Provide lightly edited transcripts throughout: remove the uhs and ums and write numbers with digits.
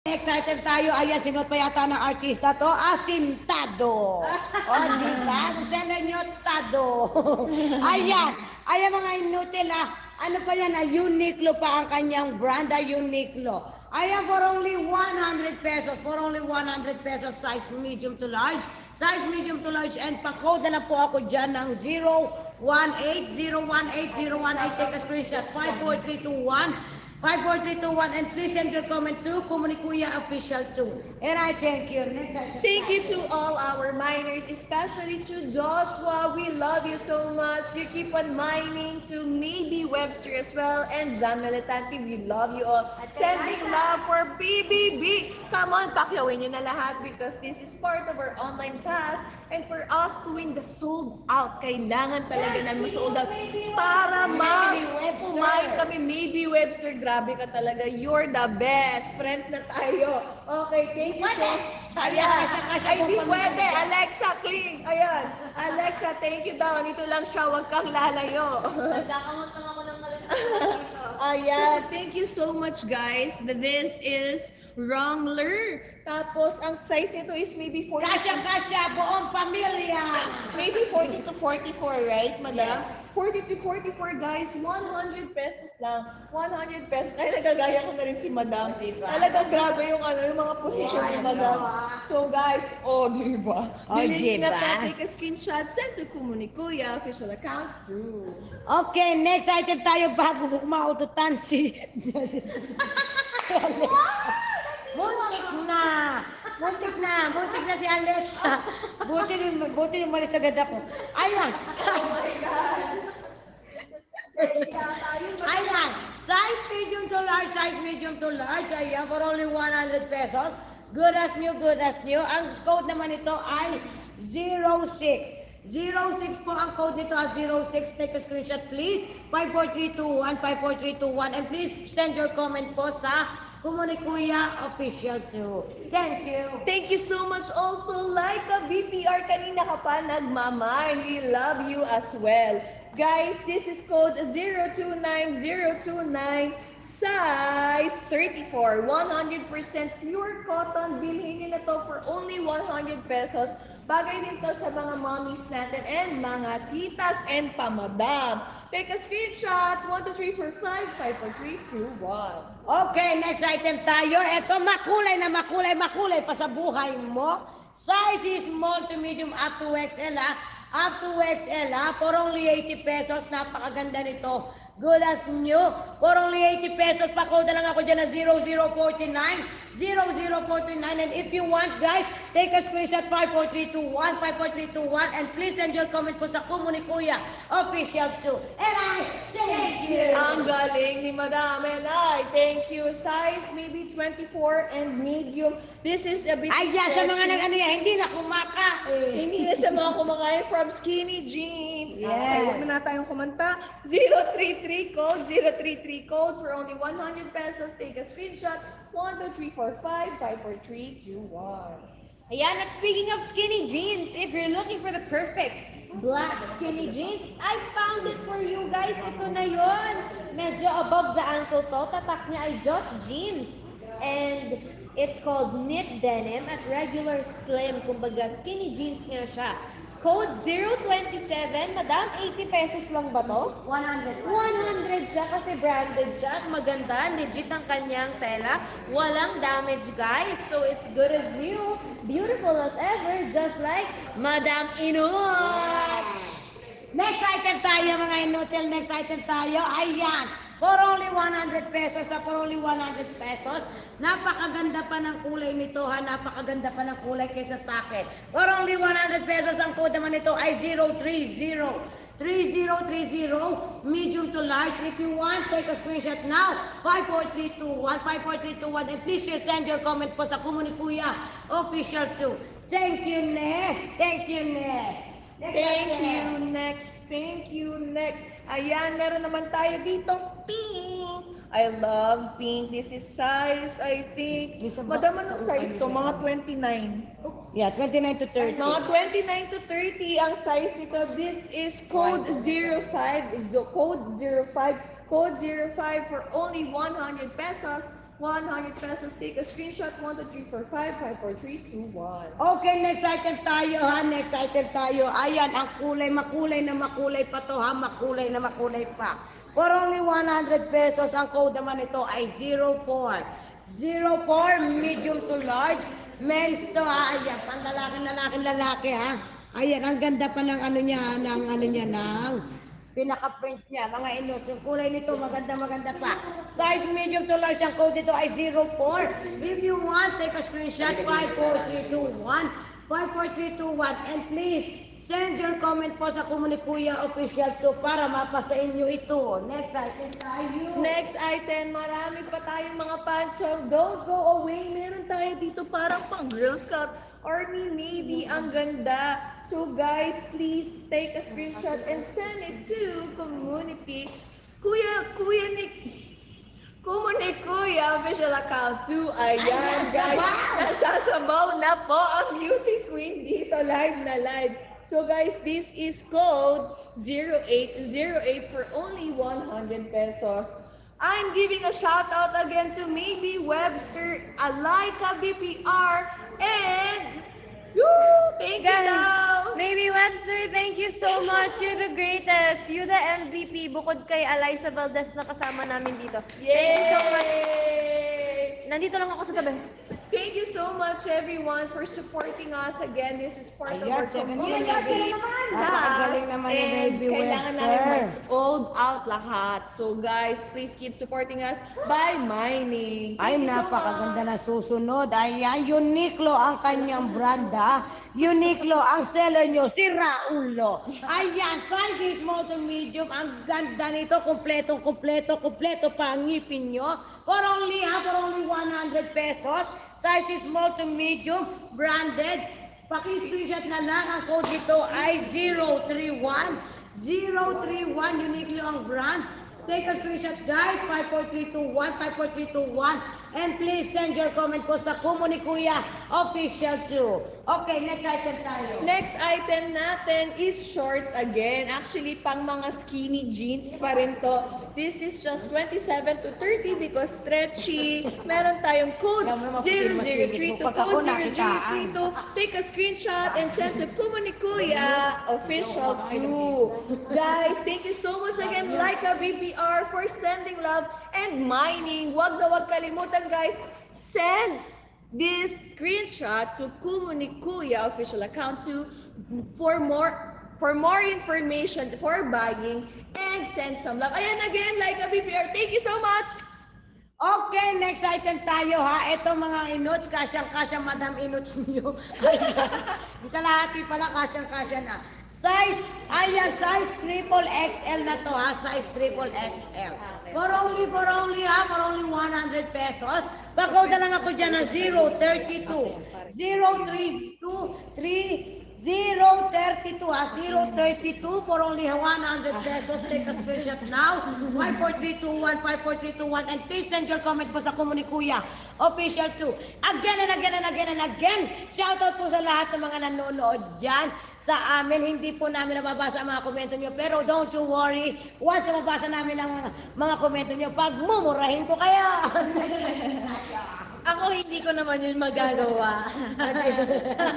Excited tayo. Ayan, sinot pa yata ng artista to. Asintado. O, diba? Send nyo, tado. Ayan. Ayan mga inutil ha. Ano pa yan? Uniqlo pa ang kanyang brand. Uniqlo. Ayan, for only 100 pesos. For only 100 pesos. Size medium to large. Size medium to large. And pa-code na po ako dyan ng 018-018-018. Take a screenshot. 54321. 54321, and please send your comment to Kumunikuya Official too. And I thank you. Next item. Thank you to all our miners, especially to Joshua. We love you so much. You keep on mining to maybe Webster as well, and John Militante. We love you all. Sending love for BBB. Come on, pakyawin nyo na lahat because this is part of our online pass. And for us to win the sold out, kailangan talaga namin sold out para kumain kami. Maybe Webster, grabe ka talaga. You're the best. Friends na tayo. Okay, thank you so much. Ayan. Ay, di pwede. Alexa, cling. Ayan. Alexa, thank you daw. Nito lang siya. Huwag kang lalayo. Nagkakamot lang ako ng Ayan. Thank you so much, guys. This is Wrangler. Tapos, ang size nito is maybe 40. Kasya, buong pamilya. Maybe 40 to 44, right, madam? Yes. 40 to 44, guys. 100 pesos lang. 100 pesos. Ay, nagagaya ko na rin si madam. Diba? Talagang grabe yung, yung mga position ni madam. So, guys, diba? Bilhin na to. Take a screenshot. Send to Kumunikuya official account too. Okay, next item tayo bago maututan si... Muntik na si Alexa. Buti umalis agad ako. Ayan. Oh my God. Ayan. Size medium to large. Ayan, for only 100 pesos. Good as new. Ang code naman nito ay 06. 06 po ang code nito at 06. Take a screenshot please. 54321, 54321. And please send your comment po sa Kumunikuya Official too. Thank you. Thank you so much also. Like a BPR, kanina ka pa nagmamine. We love you as well. Guys, this is code 029029, size 34. 100% pure cotton. Bilhin nyo na to for only 100 pesos. Bagay din to sa mga mommies natin and mga titas and pamadam. Take a screenshot. 1, 2, 3, 4, 5, 5, 4, 3, 2, 1. Okay, next item tayo. Ito, makulay pa sa buhay mo. Size is small to medium up to XL Up to XL for only 80 pesos. Napakaganda nito. Good as new. For only 80 pesos. Pa-code lang ako dyan na 0049. 0049. And if you want, guys, take a screenshot 54321, 54321. And please send your comment po sa Kumunikuya Official too. And I thank you. Ang galing ni Madam. And I thank you. Size maybe 24 and medium. This is a bit Ayan, sa mga nag-ano yan, hindi na kumakain. Hindi na sa mga kumakain from Skinny Jeans. Yes. Okay, huwag na tayong kumanta. 033 code, 033 code for only 100 pesos. Take a screenshot. 1, 2, 3, 4, 5, 5, 4, 3, 2, 1. Ayan, at speaking of skinny jeans, if you're looking for the perfect black skinny jeans, I found it for you guys. Ito na yon. Medyo above the ankle to. Tatak niya ay just jeans. And it's called knit denim at regular slim. Kumbaga, skinny jeans nga siya. Code 027, madam, 80 pesos lang ba to? 100. 100 siya kasi branded siya at maganda, legit ang kanyang tela. Walang damage, guys. So it's good as new, beautiful as ever, just like Madam Inut. Next item tayo mga inutil. Next item tayo. Ayan. For only 100 pesos for only 100 pesos. Napakaganda pa ng kulay nito ha. Napakaganda pa ng kulay kaysa sa akin. For only 100 pesos ang code naman nito ay 030. 3030 medium to large. If you want, take a screenshot now. 54321, 54321. And please send your comment po sa Kumunikuya Official too. Thank you, Ne. Thank you, Ne. Thank you, next. Ayan, meron naman tayo dito pink. I love pink. This is size, I think. Madam, anong size to? Mga 29. Yeah, 29 to 30. Mga 29 to 30 ang size nito. This is code 05. Code 05 for only 100 pesos. 100 pesos. Take a screenshot. 1, 2, 3, 4, 5, 5, 4, 3, 2, 1. Okay, next item tayo ha. Next item tayo. Ayan, ang kulay. Makulay na makulay pa to ha. Makulay na makulay pa. For only 100 pesos, ang code naman ito ay 04. 04, medium to large. Men's to ha. Ayan, lalaki ha. Ayan, ang ganda pa ng ano niya, ng pinaka-print niya, mga inots. Yung kulay nito, maganda pa. Size medium to large, ang code nito ay 04. If you want, take a screenshot, 54321. 54321. And please, send your comment po sa Kumunikuya Official 2 para mapasa inyo ito. Next item tayo. Next item, marami pa tayong mga pants, so don't go away. Meron tayo dito parang pang Girl Scout, Army, Navy, ang ganda. So guys, please take a screenshot and send it to Kumunikuya Official Account 2. Ayan guys, nasasabaw na po ang beauty queen dito, live na live. So guys, this is code 0808 for only 100 pesos. I'm giving a shout out again to Maybe Webster, Alaika BPR, and thank you daw. Maybe Webster, thank you so much. You're the greatest. You the MVP. Bukod kay Eliza Valdez na kasama namin dito. Thank you so much. Nandito lang ako sa gabi. Thank you so much everyone for supporting us again. This is part of our Ayan, 17 community. na naman. Napakagaling naman ni Baby Kailangan Webster. namin mas sold out lahat. So guys, please keep supporting us by mining. Ay, Thank you so napakaganda much. na susunod. Ayan, Uniqlo ang kanyang brand ha. Uniqlo ang seller nyo, si Raulo. Ayan, size is small to medium. Ang ganda nito, kompleto pa ang ngipin nyo. For only 100 pesos. Size is small to medium, branded. Paki-screenshot na lang. Ang code dito ay 031. 031, Uniqlo ang brand. Take a screenshot guys, 54321, 54321. And please send your comment po sa Kumunikuya Official 2. Okay, next item tayo. Next item natin is shorts again. Actually, pang mga skinny jeans pa rin to. This is just 27 to 30 because stretchy. Meron tayong code 0032, code 0032. Take a screenshot and send to Kumunikuya Official 2. Guys, thank you so much again, Laika BPR, for sending love and mining. Wag na wag kalimutan, guys. Send this screenshot to Kumunikuya Official Account 2 for more information for buying and send some love. Ayan again, Laika BPR, thank you so much. Okay, next item tayo ha. Ito mga inots, kasyang-kasya Madam Inots nyo. Yung kalahati pala, kasyang-kasya na. Size, ayan, size triple XL na to ha. Size triple XL. For only 100 pesos. Bakoda lang ako dyan ng 032. 032 ha. 032 for only 100 pesos. Take a screenshot now. 54321, 54321. And please send your comment po sa Kumunikuya Official 2. Again and again and again and again. Shoutout po sa lahat ng mga nanonood dyan sa amin. Hindi po namin nababasa ang mga komento nyo. Pero don't you worry. Once na mabasa namin ang mga komento nyo, pagmumurahin ko kayo. Ako hindi ko naman yun magagawa.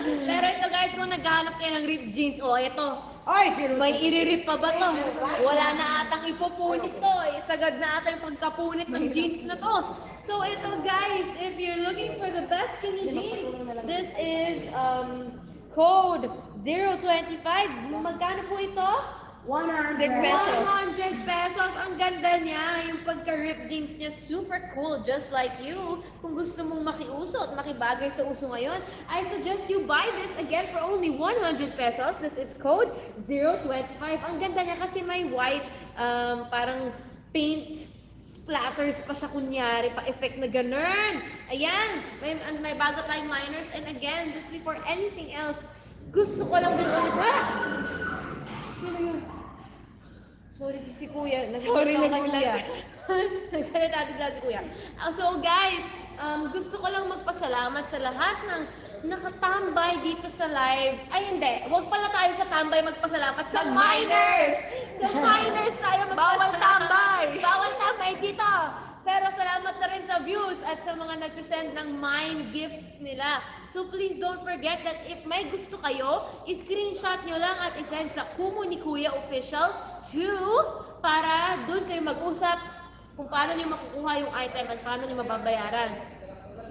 Pero ito guys, kung naghahanap kayo ng ripped jeans, ito. Ay, sino? May iririp pa ba to? Wala na atang ipupunit to. Sagad na ata yung pagkapunit ng jeans na to. So ito guys, if you're looking for the best skinny jeans, this is code 025. Magkano po ito? 100 pesos. 100 pesos. Ang ganda niya. Yung pagka-rip jeans niya, super cool. Just like you. Kung gusto mong makiuso at makibagay sa uso ngayon, I suggest you buy this again for only 100 pesos. This is code 025. Ang ganda niya kasi may white, parang paint splatters pa siya kunyari, pa-effect na ganun. Ayan. May bago tayong minors. And again, just before anything else, gusto ko lang din ulit. Sino yun? Sorry, si Kuya. Sorry, nagulat. Nagsalita bigla si Kuya. So guys, gusto ko lang magpasalamat sa lahat ng nakatambay dito sa live. Ay hindi, wag pala tayo sa tambay magpasalamat. Sa minors! Sa minors tayo magpasalamat. Bawal tambay! Bawal tambay dito! Pero salamat na rin sa views at sa mga nagsisend ng mine gifts nila. So please don't forget that if may gusto kayo, i-screenshot nyo lang at isend sa Kumu ni Kuya Official 2 para doon kayo mag-usap kung paano nyo makukuha yung item at paano nyo mababayaran.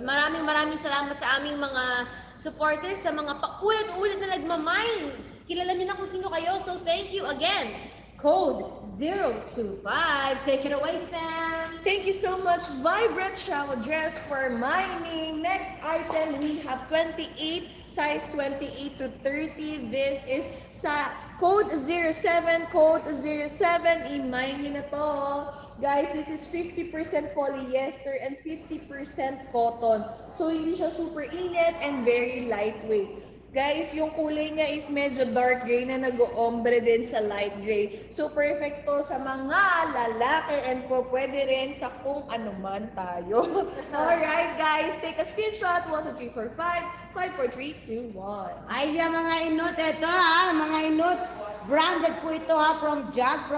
Maraming salamat sa aming mga supporters, sa mga paulit-ulit na nagmamine. Kilala nyo na kung sino kayo, so thank you again. Code 025. Take it away, Sam. Thank you so much, Vibrant Shower Dress, for mining. Next item, we have 28, size 28 to 30. This is sa code 07, code 07. I-mine nyo na to. Guys, this is 50% polyester and 50% cotton. So, hindi siya super init and very lightweight. Guys, yung kulay niya is medyo dark gray na nag-ombre din sa light gray. So, perfect to sa mga lalaki and po pwede rin sa kung ano man tayo. Alright, guys, take a screenshot. 1, 2, 3, 4, 5, 5, 4, 3, 2, 1. Ay, mga inot, ito mga inot. Branded po ito from Jag,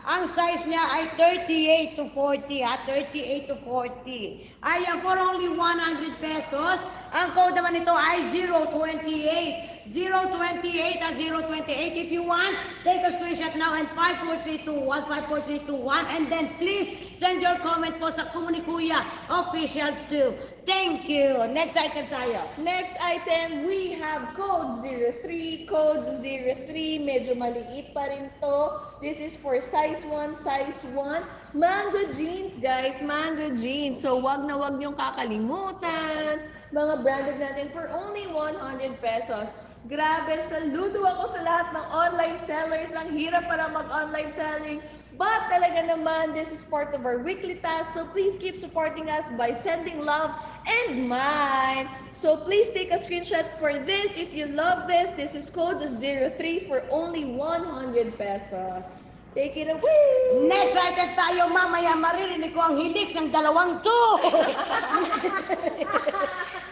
Ang size niya ay 38 to 40 38 to 40. Ayan, for only 100 pesos. Ang code naman nito ay 028. 028 at 028. If you want, take a screenshot now and 54321, 54321. And then please send your comment po sa Kumu ni Kuya Official 2. Thank you. Next item tayo. Next item, we have code 03. Code 03, medyo maliit pa rin to. This is for size 1, size 1. Mango jeans, guys. Mango jeans. So, wag na wag niyong kakalimutan. Mga branded natin for only 100 pesos. Grabe, saludo ako sa lahat ng online sellers. Ang hirap para mag-online selling. But talaga naman, this is part of our weekly task. So please keep supporting us by sending love and mine. So please take a screenshot for this. If you love this, this is code 03 for only 100 pesos. Take it away! Next item tayo, mamaya maririnig ko ang hilik ng dalawang to.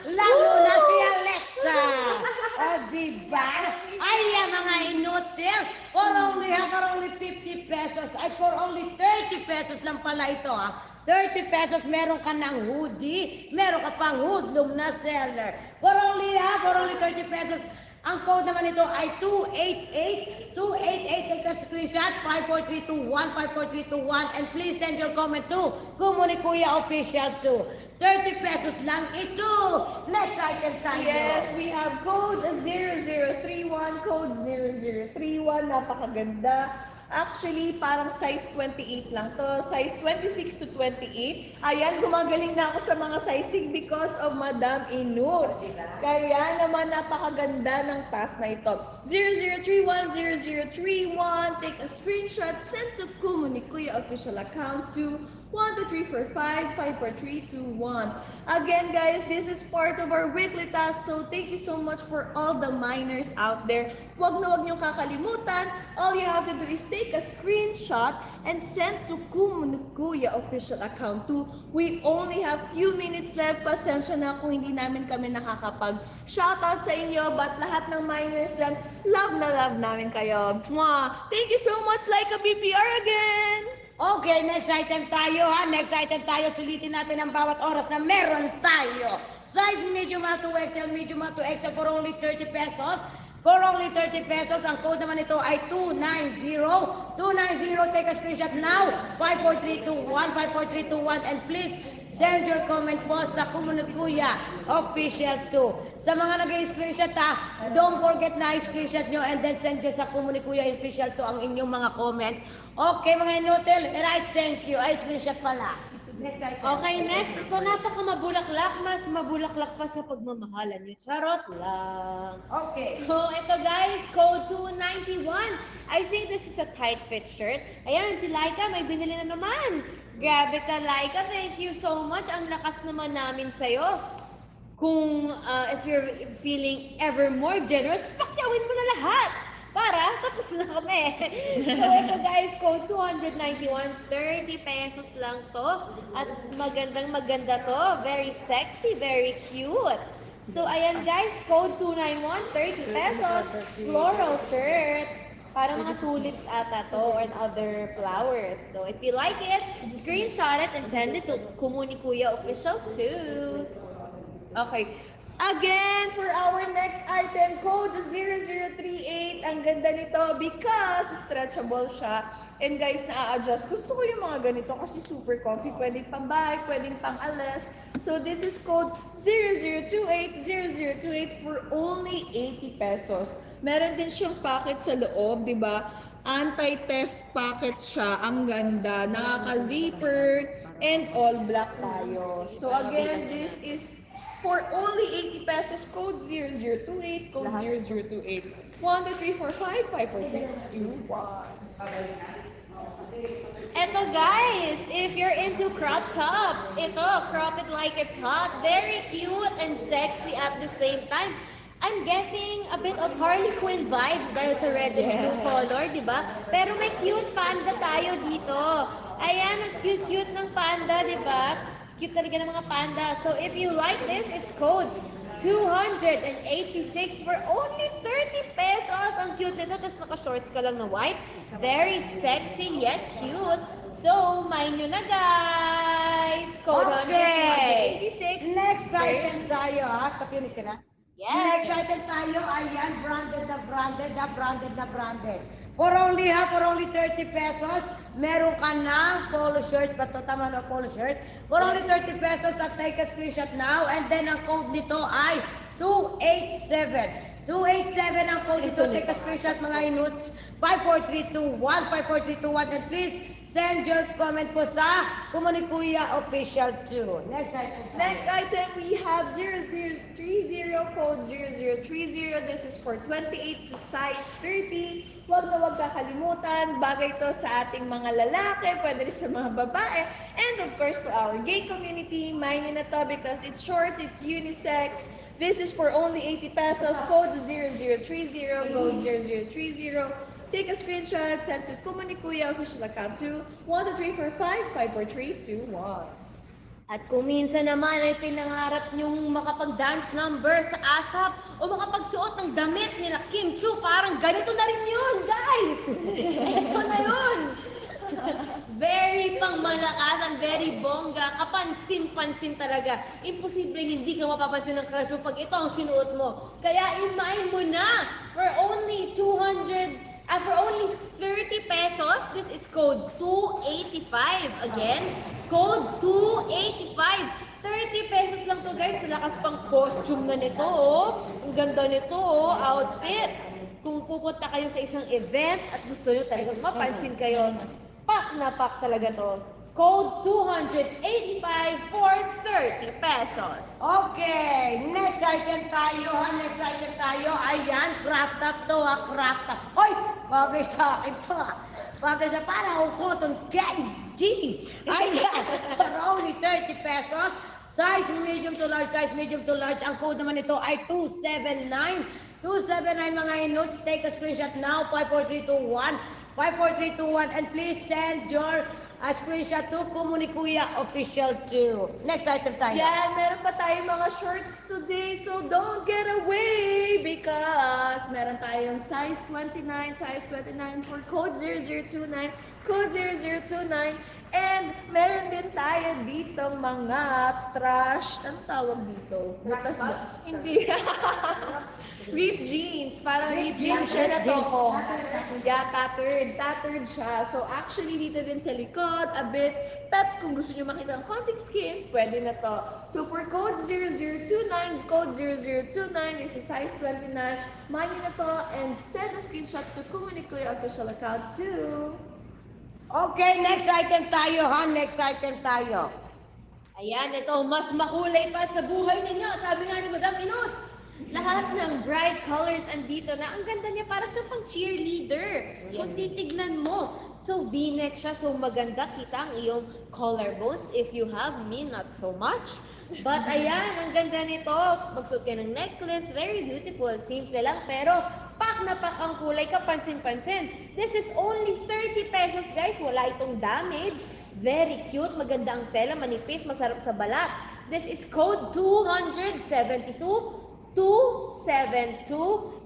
Lalo na si Alexa. O, diba? Ay, mga inutil. For only 50 pesos. Ay, for only 30 pesos lang pala ito, 30 pesos, meron ka ng hoodie, meron ka pang hoodlum na seller. For only 30 pesos. Ang code naman nito ay 288. 288, take a screenshot, 54321, 54321, and please send your comment to Kumu ni Kuya Official 2. 30 pesos lang ito. Next item tayo. Yes, we have code 0031, code 0031, napakaganda. Actually, parang size 28 lang to. Size 26 to 28. Ayan, gumagaling na ako sa mga sizing because of Madam Inut. Kaya naman napakaganda ng task na ito. 0031, 0031. Take a screenshot. Send to Kumu ni Kuya Official account to 1, 2, 3, 4, 5, 5, 4, 3, 2, 1. Again, guys, this is part of our weekly task. So, thank you so much for all the miners out there. Wag na wag niyong kakalimutan. All you have to do is take a screenshot and send to Kumu ni Kuya Official account 2. We only have few minutes left. Pasensya na kung hindi namin kami nakakapag-shoutout sa inyo. But lahat ng miners dyan, love na love namin kayo. Mwah! Thank you so much, Laika BPR again! Okay, next item tayo Next item tayo, sulitin natin ang bawat oras na meron tayo. Size medium to XL, medium to XL for only 30 pesos. For only 30 pesos, ang code naman ito ay 290. 290, take a screenshot now. 54321, 54321, and please send your comment po sa Kumu ni Kuya Official 2. Sa mga nag-screenshot don't forget na i-screenshot nyo and then send nyo sa Kumu ni Kuya Official 2 ang inyong mga comment. Okay mga inutil, right, thank you. Ay, screenshot pala. Next item. Okay, next. Ito napaka-mabulaklak. Mas mabulaklak pa sa pagmamahalan nyo. Charot lang. Okay. So, ito guys, code 291. I think this is a tight fit shirt. Ayan, si Laika, may binili na naman. Grabe ka, Laika. Thank you so much. Ang lakas naman namin sa'yo. Kung if you're feeling ever more generous, pakyawin mo na lahat. Para, tapos na kami. So, ito guys, code 291, 30 pesos lang to. At magandang maganda to. Very sexy, very cute. So, ayan guys, code 291, 30 pesos. Floral shirt. Parang mga tulips ata to or other flowers. So if you like it, screenshot it and send it to Kumuni Kuya Official too. Okay. Again, for our next item, code 0038. Ang ganda nito because stretchable siya. And guys, na-adjust. Gusto ko yung mga ganito kasi super comfy. Pwedeng pang bahay, pwedeng pang alas. So this is code 0028, 0028 for only 80 pesos. Meron din siyang packet sa loob, di ba? Anti-theft packet siya. Ang ganda. Nakaka-zipper. And all black tayo. So again, this is for only 80 pesos, code 0028, code 0028. 1, 2, 3, 4, 5, 5, 4, 3, 2, 1. Eto guys, if you're into crop tops, ito, crop it like it's hot. Very cute and sexy at the same time. I'm getting a bit of Harley Quinn vibes dahil sa red and blue color, di ba? Pero may cute panda tayo dito. Ayan, ang cute-cute ng panda, di ba? Cute talaga ng mga panda. So if you like this, it's code 286 for only 30 pesos. Ang cute nito, tapos naka-shorts ka lang na white. Very sexy yet cute. So, mind nyo na guys. Code Okay. 286. Next item tayo, ha? Kapinis ka na? Yes. Next item tayo, ayan, branded na branded na branded na branded. For only 30 pesos, meron ka ng polo shirt, ba to? Tama na polo shirt? For only 30 pesos at take a screenshot now, and then ang code nito ay 287. 287 ang code nito, take a screenshot mga inuts, 54321, 54321, and please send your comment po sa Kumuni Kuya Official 2. Next item. Next item, we have 0030, code 0030. This is for 28 to size 30. Huwag na huwag kakalimutan. Bagay to sa ating mga lalaki, pwede rin sa mga babae. And of course, to our gay community. Mind nyo na to because it's shorts, it's unisex. This is for only 80 pesos. Code 0030, code 0030. Take a screenshot, send to Kumuni Kuya Official account to 12345 54321. At kung minsan naman ay pinangarap niyong makapag-dance number sa ASAP o makapagsuot ng damit ni Kim Chu, parang ganito na rin yun, guys! Ito na yun! Very pangmalakasan, very bongga, kapansin-pansin talaga. Imposible hindi ka mapapansin ng crush mo pag ito ang sinuot mo. Kaya imain mo na for only 30 pesos, this is code 285. Again, code 285. 30 pesos lang to guys. Lakas pang costume na nito, oh. Ang ganda nito, oh. Outfit. Kung pupunta kayo sa isang event at gusto nyo talagang mapansin kayo, pak na pak talaga to. Code 285 for 30 pesos. Okay, next item tayo, ha? Next item tayo. Ayan, crop top to, ha? Crop top. Hoy, bagay sa akin to, ha? Bagay sa parang cotton candy. Ayan, for only 30 pesos. Size medium to large, size medium to large. Ang code naman nito ay 279. 279 mga inotes. Take a screenshot now, 54321. 54321, and please send your screenshot to Kumuni Kuya Official 2. Next item tayo. Yan, meron pa tayong mga shorts today, so don't get away because meron tayong size 29 for code 0029, code 0029, and meron din tayo dito mga trash, anong tawag dito? Butas ba? Hindi. Ripped jeans, parang ripped jeans siya na to. Yeah, tattered siya. So actually dito din sa likod, a bit pet. Kung gusto nyo makita ng konting skin, pwede na to. So for code 0029, code 0029 is a size 29. Mind nyo na to and send a screenshot to Kumuni Kuya Official account too. Okay, next item tayo, ha? Next item tayo. Ayan, ito, mas makulay pa sa buhay ninyo. Sabi nga ni Madam Inos, lahat ng bright colors andito na. Ang ganda niya, para sa pang cheerleader. Kung titignan mo. So, V-neck siya, so maganda. Kita ang iyong collarbones. If you have me, not so much. But ayan, ang ganda nito. Magsuot kayo ng necklace, very beautiful. Simple lang, pero pak na pak ang kulay, kapansin-pansin. This is only 30 pesos, guys. Wala itong damage. Very cute, maganda ang tela, manipis, masarap sa balat. This is code 272. 272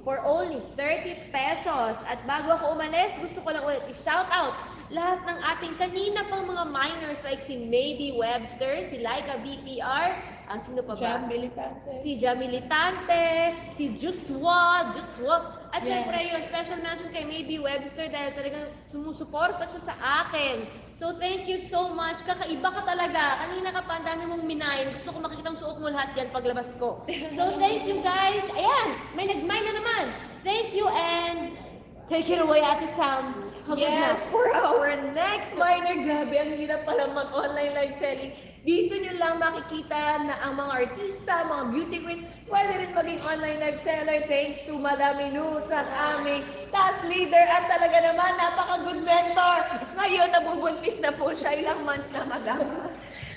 for only 30 pesos. At bago ako umalis, gusto ko lang ulit i-shout out lahat ng ating kanina pang mga minors like si Maybe Webster, si Laika BPR, sino pa ba? Jam Militante. Si Jam Militante, si Joshua, at Yes. syempre yun, special mention kay Maybe Webster dahil talagang sumusuporta siya sa akin. So thank you so much, kakaiba ka talaga. Kanina ka pa, ang dami mong minayin. Gusto ko makikita ang suot mo lahat yan paglabas ko. So thank you guys. Ayan, may nag-mine na naman. Thank you and take it away, Ate Sam. Hagod Yes, na. for our next minor, grabe, ang hirap pala mag-online live selling. Dito nyo lang makikita na ang mga artista, mga beauty queen, pwede rin maging online live seller thanks to Madam Minutes, ang aming task leader at talaga naman napaka-good mentor. Ngayon, nabubuntis na po siya. Ilang months na, Madam?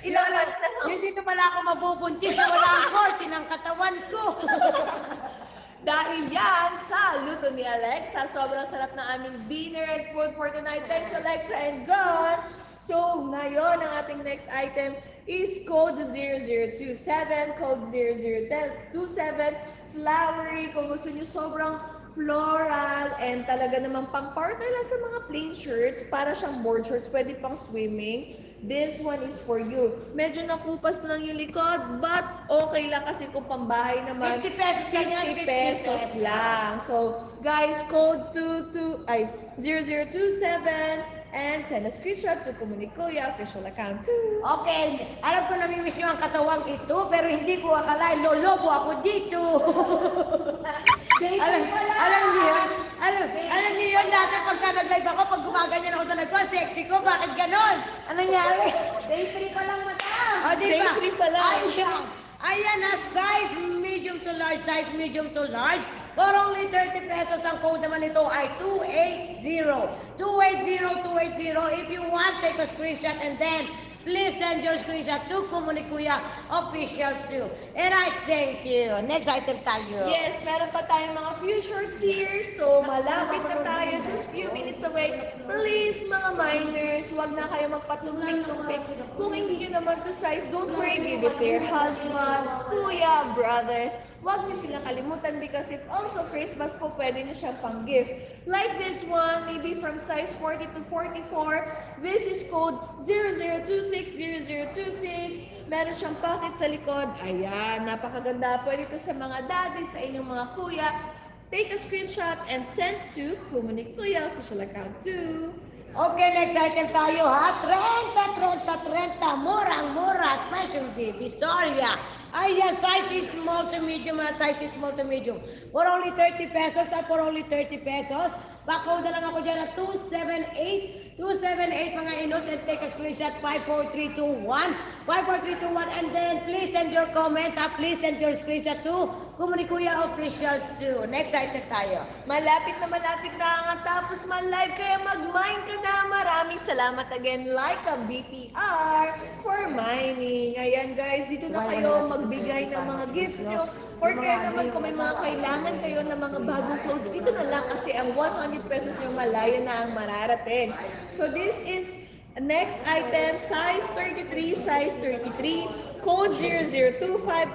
Ilang months na? Yes, dito pala ako mabubuntis na wala ang korte ng katawan ko. Dahil yan sa luto ni Alexa, sobrang sarap na aming dinner and food for tonight. Thanks Alexa and John! So, ngayon, ang ating next item is code 0027, code 0027, flowery. Kung gusto nyo sobrang floral and talaga naman pang partner lang sa mga plain shirts, para siyang board shorts, pwede pang swimming. This one is for you. Medyo nakupas lang yung likod, but okay lang kasi kung pambahay naman, 50 pesos ganyan, 50 pesos lang. So, guys, code 0027 and send a screenshot to Komunikuya official account too. Okay, alam ko namimiss nyo ang katawang ito, pero hindi ko akalain lolobo ako dito. alam niyo yun, dati pagka nag-live ako, pag gumaganyan ako sa live ko, sexy ko, bakit ganon? Ano nangyari? Day 3 pa lang, madam. O, di ba? Day 3 pa lang. Ayan na, size medium to large, size medium to large. For only 30 pesos, ang code naman nito ay 280. 280. If you want, take a screenshot and then please send your screenshot to Komunikuya Official 2. And I thank you. Next item tayo. Yes, meron pa tayong mga few shorts here. So, malapit na tayo. Just few minutes away. Please, mga minors, huwag na kayo magpatumpik-tumpik. Kung hindi nyo naman to size, don't worry. Give it to your husbands, kuya, brothers. Huwag nyo silang kalimutan because it's also Christmas po. Pwede nyo siyang pang-gift. Like this one, maybe from size 40 to 44. This is code 00260026. Meron siyang pocket sa likod. Ayan, napakaganda. Pwede ito sa mga daddy, sa inyong mga kuya. Take a screenshot and send to Komunikuya official account too. Okay, next item tayo ha. 30. Murang-mura at Fashion Baby. Soria. Ayan, size is small to medium. Size is small to medium. For only 30 pesos. For only 30 pesos. Back-code na lang ako dyan at 278. 278 mga inots and take a screenshot 54321. 54321 and then please send your comment ha. Please send your screenshot to Komunikuya Official 2. Next item tayo. Malapit na nga tapos man-live kaya mag-mine ka na. Maraming salamat again, Laika BPR, for mining. Ayan guys, dito na kayo magbigay ng mga gifts nyo. Or kaya naman kung may mga kailangan kayo ng mga bagong clothes, dito na lang kasi ang 100 pesos nyo malayo na ang mararating. So this is next item, size 33, size 33, code 0025,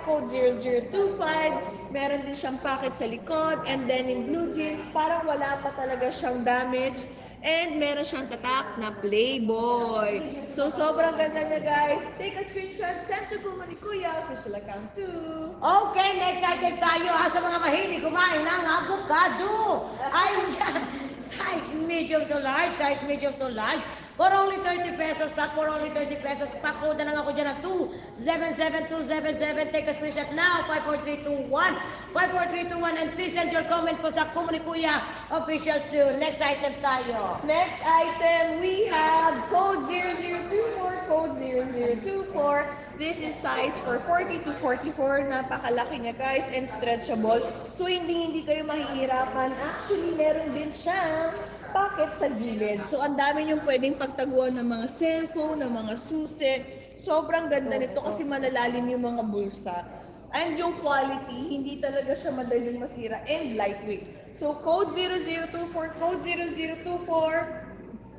code 0025. Meron din siyang pocket sa likod and then in blue jeans, parang wala pa talaga siyang damage. And meron siyang tatak na Playboy. So, sobrang ganda niya, guys. Take a screenshot, send to Komunikuya official account too. Okay, next item tayo ha, sa mga mahilig kumain ng avocado. Ayun dyan, size medium to large, size medium to large. For only 30 pesos, for only 30 pesos, pa-code na lang ako dyan ng 277277. Take a screenshot now, 54321. 54321 and please send your comment po sa Komunikuya Official 2. Next item tayo. Next item, we have code 0024, code 0024. This is size for 40 to 44. Napakalaki niya, guys, and stretchable. So, hindi kayo mahihirapan. Actually, meron din siyang pocket sa gilid. So, ang dami niyong pwedeng pagtaguan ng mga cellphone, ng mga susi. Sobrang ganda nito kasi malalalim yung mga bulsa. And yung quality, hindi talaga siya madaling masira and lightweight. So, code 0024, code 0024.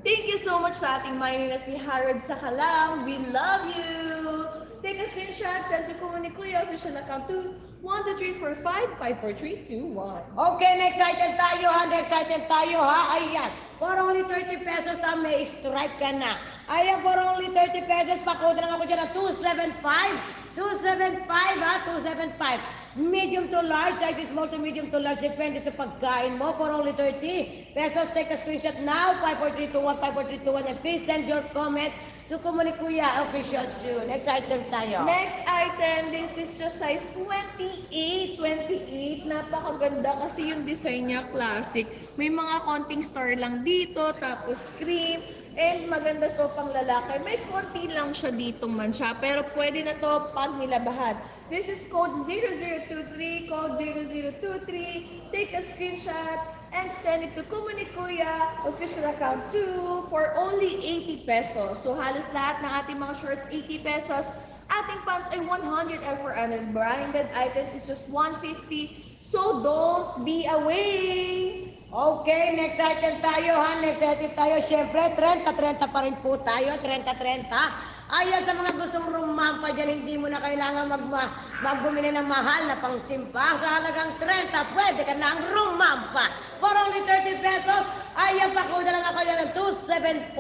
Thank you so much sa ating miner na si Harold Sakalang. We love you! Take a screenshot, send to Kuya official account to 12345 54321. Okay, next item tayo ha. Next item tayo ha. Ayan. For only 30 pesos ha, may stripe ka na. Ayan, for only 30 pesos, pakoda lang ako dyan ng 275. 275 ha, 275. Medium to large, size is small to medium to large, depende sa pagkain mo. For only 30 pesos, take a screenshot now, 54321, 54321, and please send your comment to Kuya official too. Next item tayo. Next item, this is just size 28. 28. Napakaganda kasi yung design niya, classic. May mga konting star lang dito, tapos cream. And maganda to pang lalaki. May konti lang siya dito man siya, pero pwede na to pag nilabahan. This is code 0023, code 0023. Take a screenshot and send it to Kuya official account too for only 80 pesos. So halos lahat ng ating mga shorts 80 pesos. Ating pants ay 100 and for unbranded items is just 150. So don't be away. Okay, next item tayo ha. Next item tayo. Siyempre, 30-30 pa rin po tayo. 30-30. Ayan, sa mga gustong rumampa dyan, hindi mo na kailangan magbumili ng mahal na pangsimpa. Sa halagang 30, pwede ka na ang rumampa. For only 30 pesos, ayan, pakuda lang ako yan ng 274.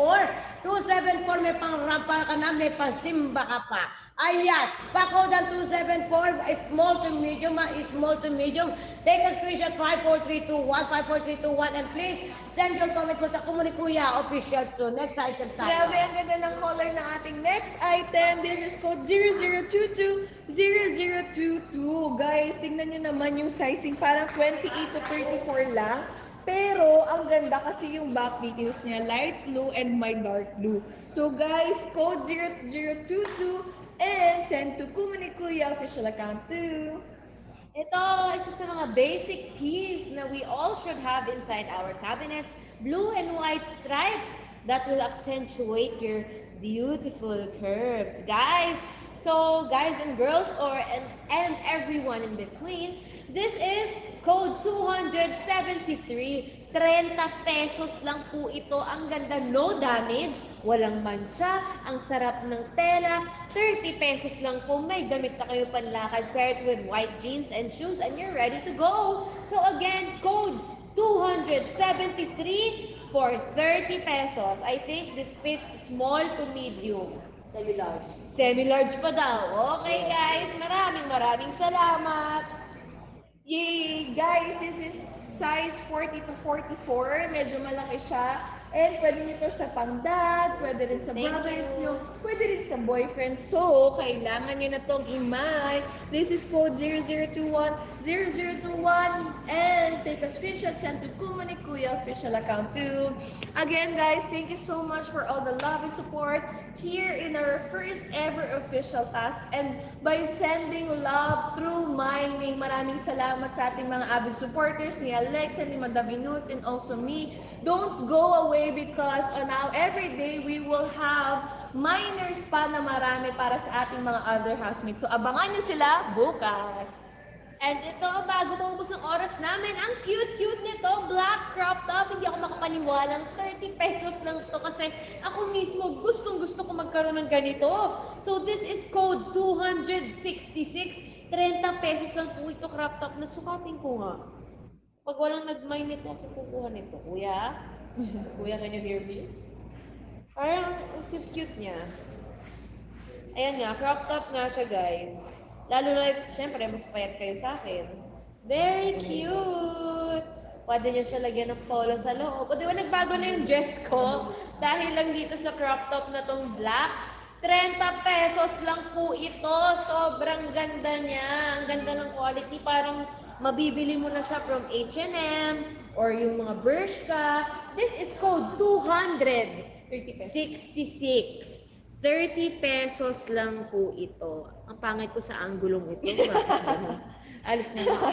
274, may pangrampa ka na, may pangsimba ka pa. Ayan, pakodan 274, small to medium, small to medium. Take a screenshot 54321, 54321, and please send your comment po sa Kuya official to. Next item tayo. Grabe, ang ganda ng color ng ating next item. This is code 0022, 0022. Guys, tingnan nyo naman yung sizing. Parang 28 to 34 lang. Pero, ang ganda kasi yung back details niya, light blue and my dark blue. So guys, code 0022 and send to Kuya official account too. Ito, isa sa mga basic tees na we all should have inside our cabinets. Blue and white stripes that will accentuate your beautiful curves. Guys, so guys and girls and everyone in between, this is code 273. 30 pesos lang po ito. Ang ganda, no damage, walang mancha, ang sarap ng tela. 30 pesos lang po. May damit na kayo panlakad paired with white jeans and shoes and you're ready to go. So again, code 273 for 30 pesos. I think this fits small to medium. Semi-large. Semi-large pa daw. Okay guys, maraming salamat. Yay! Guys, this is size 40 to 44. Medyo malaki siya. And pwede nyo to sa pang-dad, pwede rin sa Thank brothers you. nyo, pwede rin sa boyfriend. So, kailangan nyo na tong imay. This is code 0021, 0021, and take a screenshot, send to Kuya official account too. Again, guys, thank you so much for all the love and support here in our first ever official task. And by sending love through mining, maraming salamat sa ating mga avid supporters ni Alexa, ni Madam Nudes, and also me. Don't go away because now every day we will have miners pa na marami para sa ating mga other housemates. So abangan nyo sila bukas. And ito, bago maubos ang oras namin, ang cute-cute nito, black crop top. Hindi ako makapaniwalang 30 pesos lang to kasi ako mismo gustong-gusto ko magkaroon ng ganito. So this is code 266. 30 pesos lang po ito crop top na sukatin ko nga. Pag walang nag-mine nito, ako kukuha nito. Kuya? Kuya, can you hear me? Parang ang cute-cute niya. Ayan nga, crop top nga siya, guys. Lalo na, syempre, mas payat kayo sa akin. Very cute! Pwede niyo siya lagyan ng polo sa loob. O, di ba nagbago na yung dress ko? Dahil lang dito sa crop top na tong black. 30 pesos lang po ito. Sobrang ganda niya. Ang ganda ng quality. Parang mabibili mo na siya from H&M or yung mga Bershka. This is code 266. 30 pesos lang po ito. Ang pangit ko sa anggulong ito. Alis na.